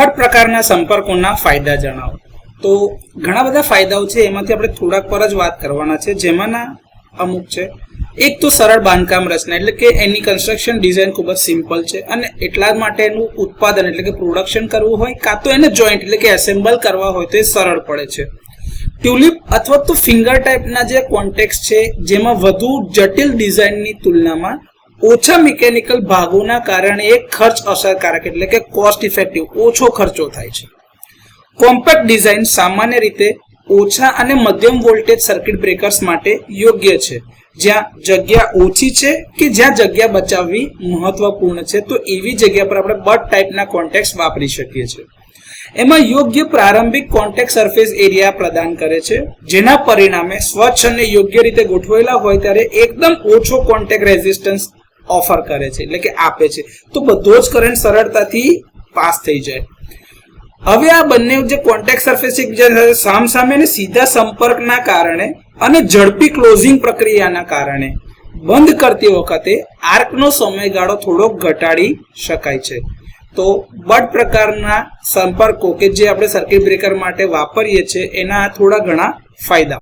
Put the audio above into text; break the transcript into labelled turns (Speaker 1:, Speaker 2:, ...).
Speaker 1: But પ્રકારના સંપર્કોના ફાયદા જણાવો. તો ઘણા બધા ફાયદાઓ છે, એમાંથી આપણે થોડાક પર જ વાત કરવાના છે, જેમાંના અમુક છે. એક તો સરળ બાંધકામ રચના, એટલે કે એની કન્સ્ટ્રક્શન ડિઝાઇન ખૂબ જ સિમ્પલ છે અને એટલા માટે એનું ઉત્પાદન એટલે કે પ્રોડક્શન કરવું હોય કાં તો એને જોઈન્ટ એટલે કે એસેમ્બલ કરવા હોય તો એ સરળ પડે છે. ટ્યુલિપ અથવા તો ફિંગર ટાઈપના જે કોન્ટેક્સ છે, જેમાં વધુ જટિલ ડિઝાઇનની તુલનામાં ઓછા મિકેનિકલ ભાગોના કારણે એક ખર્ચ અસરકારક એટલે કે કોસ્ટ ઇફેક્ટિવ ઓછો ખર્ચો થાય છે. કોમ્પેક્ટ ડિઝાઇન સામાન્ય રીતે ઓછા અને મધ્યમ વોલ્ટેજ સર્કિટ બ્રેકર્સ માટે યોગ્ય છે, જ્યાં જગ્યા ઓછી છે કે જ્યાં જગ્યા બચાવવી મહત્વપૂર્ણ છે. તો એવી જગ્યા પર આપણે બટ ટાઈપના કોન્ટેક્સ વાપરી શકીએ છીએ. એમાં યોગ્ય પ્રારંભિક કોન્ટેક્ટ સરફેસ એરિયા પ્રદાન કરે છે, જેના પરિણામે સ્વચ્છ અને યોગ્ય રીતે ગોઠવેલા હોય ત્યારે એકદમ ઓછો કોન્ટેક્ટ રેઝિસ્ટન્સ ઓફર કરે છે એટલે કે આપે છે. તો બધો જ કરંટ સરળતાથી પાસ થઈ જાય. હવે આ બંને જે કોન્ટેક્ટ સરફેસ એકબીજા સામસામે અને સીધા સંપર્કના કારણે અને ઝડપી ક્લોઝિંગ પ્રક્રિયાના કારણે બંધ કરતી વખતે આર્કનો સમયગાળો થોડો ઘટાડી શકાય છે. તો બટ પ્રકારના સંપર્કો કે જે આપણે સર્કિટ બ્રેકર માટે વાપરીએ છીએ એના થોડા ઘણા ફાયદા.